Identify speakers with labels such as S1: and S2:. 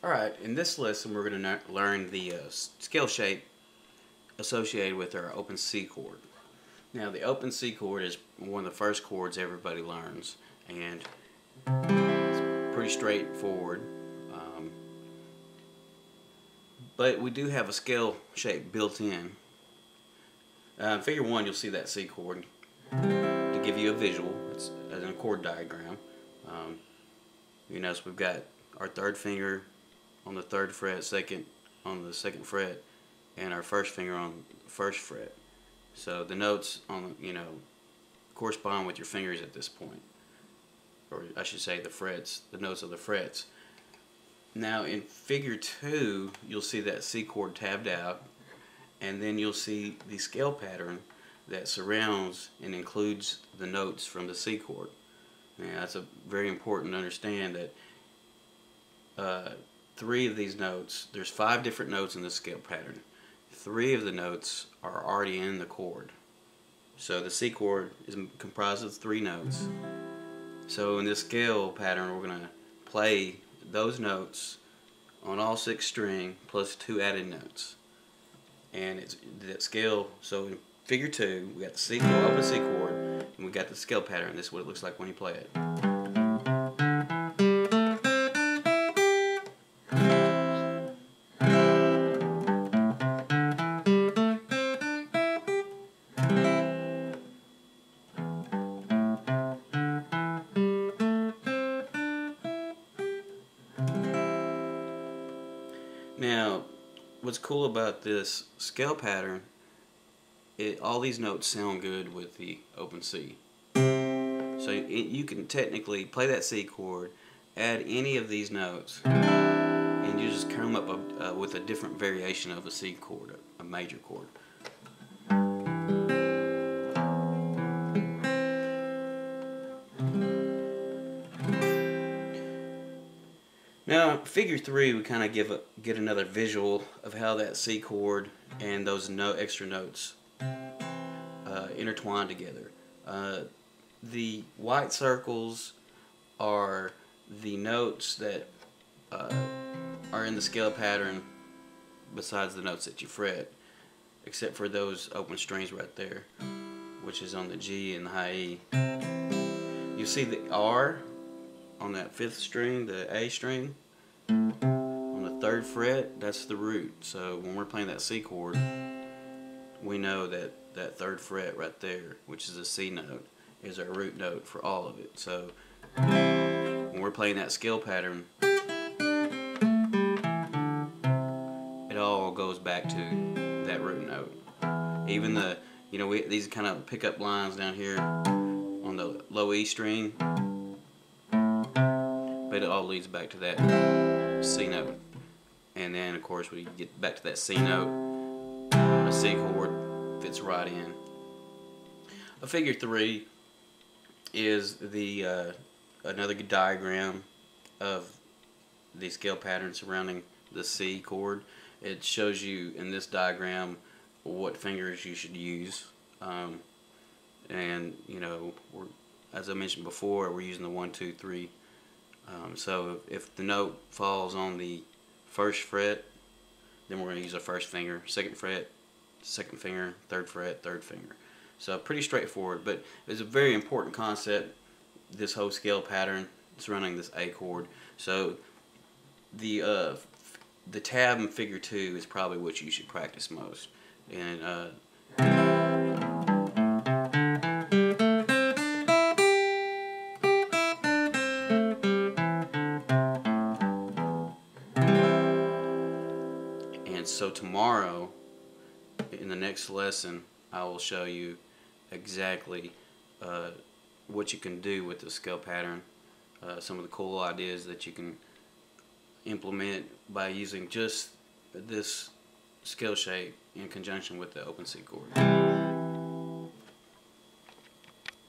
S1: Alright, in this lesson we're going to learn the scale shape associated with our open C chord. Now the open C chord is one of the first chords everybody learns, and it's pretty straightforward, but we do have a scale shape built in. In figure 1 you'll see that C chord. To give you a visual, it's in a chord diagram. You notice we've got our third finger on the third fret, second on the second fret, and our first finger on the first fret. So the notes on correspond with your fingers at this point, or I should say the frets, the notes of the frets. Now in figure 2 you'll see that C chord tabbed out, and then you'll see the scale pattern that surrounds and includes the notes from the C chord. Now that's very important to understand that 3 of these notes, there's 5 different notes in the scale pattern. 3 of the notes are already in the chord. So the C chord is comprised of 3 notes. So in this scale pattern we're going to play those notes on all 6 string plus 2 added notes. And it's that scale, so in figure 2 we got the C chord, open C chord, and we got the scale pattern. This is what it looks like when you play it. Now, what's cool about this scale pattern, all these notes sound good with the open C. So you can technically play that C chord, add any of these notes, and you just come up with a different variation of a C chord, a major chord. Now, figure 3, we kind of get another visual of how that C chord and those extra notes intertwine together. The white circles are the notes that are in the scale pattern besides the notes that you fret, except for those open strings right there, which is on the G and the high E. You see the R on that 5th string, the A string, on the 3rd fret, that's the root. So when we're playing that C chord, we know that that 3rd fret right there, which is a C note, is our root note for all of it. So when we're playing that scale pattern, it all goes back to that root note. Even the, these kind of pickup lines down here on the low E string, but it all leads back to that C note. And then of course we get back to that C note, a C chord fits right in. A figure 3 is the another diagram of the scale pattern surrounding the C chord. It shows you in this diagram what fingers you should use, and as I mentioned before, we're using the 1, 2, 3. So if the note falls on the 1st fret, then we're going to use our 1st finger, 2nd fret, 2nd finger, 3rd fret, 3rd finger. So pretty straightforward, but it's a very important concept, this whole scale pattern surrounding this A chord. So the tab in figure 2 is probably what you should practice most. And so tomorrow, in the next lesson, I will show you exactly what you can do with the scale pattern, some of the cool ideas that you can implement by using just this scale shape in conjunction with the open C chord.